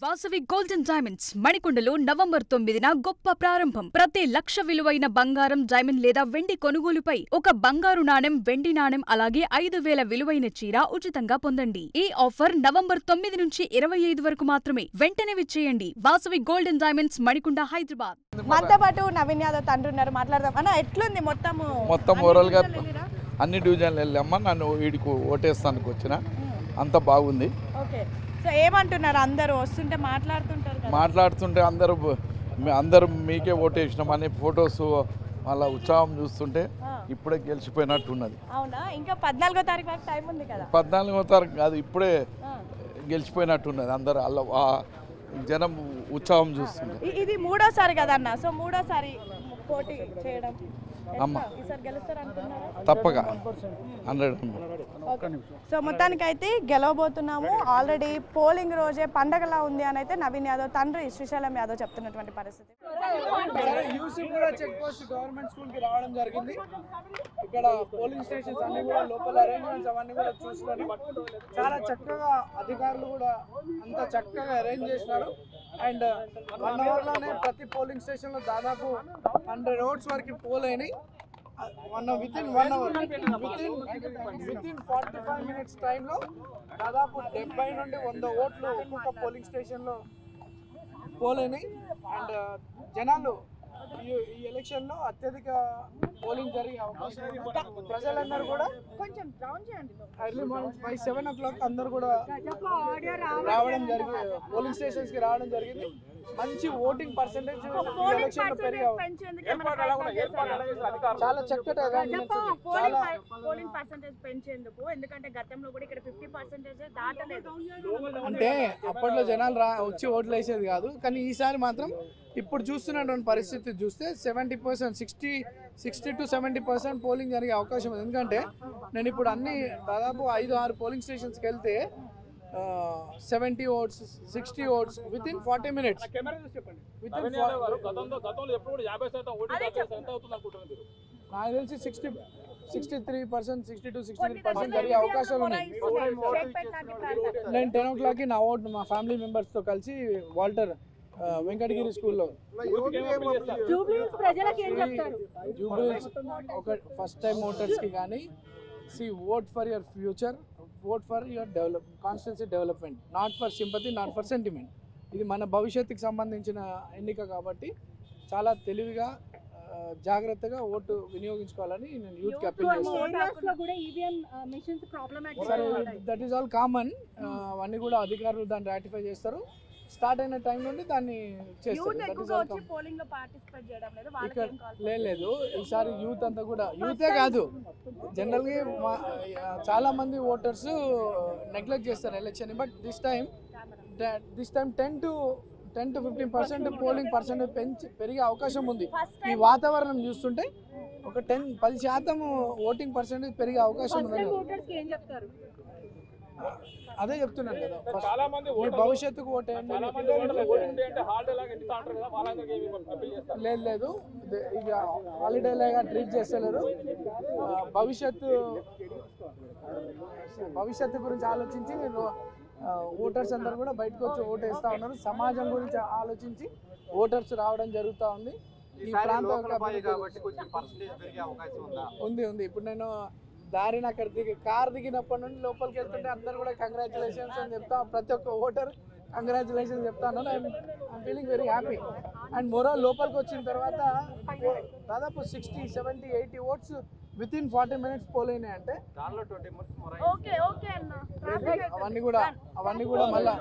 Vasavi golden diamonds మణికొండలో November 9న గొప్ప ప్రారంభం. ప్రతి లక్ష విలువైన బంగారం, డైమండ్ లేదా వెండి కొనుగోలుపై ఒక బంగారు నాణెం, వెండి నాణెం అలాగే 5,000 విలువైన చీర ఉచితంగా పొందండి. ఈ ఆఫర్ నవంబర్ 9 నుంచి 25 వరకు మాత్రమే. వెంటనే విచ్చేయండి. Vasavi golden diamonds Manikonda, Hyderabad. మనతో పాటు నవీన్ యాదవ్ తండ్రి ఉన్నారు, మాట్లాడదాం. అన్న ఎట్లుంది మొత్తం ఓవరాల్ గా అన్ని డివిజన్లు వెళ్ళామ్మా. నన్ను వీడికి ఓటేస్తానికి వచ్చిన అంత బాగుంది. ఓకే, సో ఏమంటున్నారు అందరూ వస్తుంటే మాట్లాడుతుంటే అందరూ మీకే ఓటేసినామని ఫొటోస్ వాళ్ళ ఉత్సాహం చూస్తుంటే ఇప్పుడే గెలిచిపోయినట్టున్నది. అవునా? ఇంకా 14వ తారీఖు వరకు టైం ఉంది కదా? 14వ తారీఖు కాదు, ఇప్పుడే గెలిచిపోయినట్టున్నది. అందరు అలా జనం ఉత్సాహం చూస్తుంది. ఇది మూడోసారి కదన్న, సో మూడోసారి పోటీ చేయడం తప్పక 100. సో మొత్తానికి అయితే గెలవబోతున్నాము. ఆల్రెడీ పోలింగ్ రోజే పండగలా ఉంది అని అయితే నవీన్ యాదవ్ తండ్రి శ్రీశైలం యాదవ్ చెప్తున్నటువంటి పరిస్థితి. చెక్ పోస్ట్ గవర్నమెంట్ స్కూల్ కి రావడం జరిగింది. ఇక్కడ పోలింగ్ స్టేషన్స్ అన్ని కూడా లోపల అరేంజ్మెంట్స్ అవన్నీ కూడా చూస్తున్నారు. చాలా చక్కగా అధికారులు కూడా అంత చక్కగా అరేంజ్ చేసినారు. అండ్ 1 అవర్ లోనే ప్రతి పోలింగ్ స్టేషన్ లో దాదాపు 100 ఓట్స్ వరకు పోల్ అయినాయి. వితిన్ 1 అవర్ వితిన్ 45 మినిట్స్ టైంలో దాదాపు 70 నుండి 100 ఓట్లు ఒక్కొక్క పోలింగ్ స్టేషన్లో పోల్ అయినాయి. అండ్ జనాలు ఈ ఎలక్షన్లో అత్యధిక పోలింగ్ జరిగే అవకాశం. ప్రజలందరూ కూడా కొంచెం ఎర్లీ మార్నింగ్ 7 o'clock అందరూ కూడా రావడం జరిగింది, పోలింగ్ స్టేషన్స్కి రావడం జరిగింది. మంచి ఓటింగ్ పర్సెంటేజ్ ఎలక్షన్ పెరిగే చాలా చక్కటి పోలింగ్ పర్సెంటేజ్ పెంచేందుకు, ఎందుకంటే గతంలో కూడా ఇక్కడ 50% దాటలేదు. అంటే అప్పట్లో జనాలు వచ్చి ఓట్లు వేసేది కాదు, కానీ ఈసారి మాత్రం ఇప్పుడు చూస్తున్నటువంటి పరిస్థితి చూస్తే 70%, 60 to 70% పోలింగ్ జరిగే అవకాశం ఉంది. ఎందుకంటే నేను ఇప్పుడు అన్ని దాదాపు 5-6 పోలింగ్ స్టేషన్స్కి వెళ్తే 70 ఓట్స్, 60 ఓట్స్ వితిన్ 40 మినిట్స్. నాకు తెలిసి 63%, 60 to 63% జరిగే అవకాశాలు ఉన్నాయి. నేను 10 o'clockకి నా ఓటు మా ఫ్యామిలీ మెంబర్స్తో కలిసి వాల్టర్ వెంకటగిరి స్కూల్లో జూబ్లీస్ ఒక ఫస్ట్ టైం ఓటర్స్కి కానీ vote for your future, vote for your constituency development, not for sympathy, not for sentiment. ఇది మన భవిష్యత్తుకి సంబంధించిన ఎన్నిక కాబట్టి చాలా తెలివిగా జాగ్రత్తగా ఓటు వినియోగించుకోవాలని నేను యూత్కి అప్పీల్ చేస్తాను. That is all common. అవన్నీ కూడా అధికారులు దాన్ని రాటిఫై చేస్తారు. స్టార్ట్ అయిన టైం నుండి దాన్ని చేస్తారు. లేదు, ఈసారి యూత్ అంతా కూడా, యూతే కాదు జనరల్గా చాలా మంది ఓటర్స్ నెగ్లెక్ట్ చేస్తారు election. But this time 10 to 15% polling percentage పెరిగే అవకాశం ఉంది. ఈ వాతావరణం చూస్తుంటే ఒక 10% ఓటింగ్ పర్సెంటేజ్ పెరిగే అవకాశం ఉంది. అదే చెప్తున్నాను కదా, మీ భవిష్యత్తుకు ఓటేయండి. లేదు, ఇక హాలిడే లాగా ట్రీట్ చేస్తలేరు. భవిష్యత్తు గురించి ఆలోచించి నేను ఓటర్స్ అందరూ కూడా బయటకు వచ్చి ఓటు వేస్తూ ఉన్నారు. సమాజం గురించి ఆలోచించి ఓటర్స్ రావడం జరుగుతూ ఉంది. ఈ ప్రాంతం ఉంది. ఇప్పుడు నేను దారిని అక్కడ కార్ దిగినప్పటి నుండి లోపలికి వెళ్తుంటే అందరూ కూడా కంగ్రాచులేషన్స్ అని చెప్తా, ప్రతి ఒక్క ఓటర్ కంగ్రాచులేషన్స్ చెప్తాను. I'm feeling very happy. And moral లోపలికి వచ్చిన తర్వాత దాదాపు 60, 70, 80 ఓట్స్ వితిన్ 40 మినిట్స్ పోల్ అయినాయి. అంటే అవన్నీ కూడా మళ్ళీ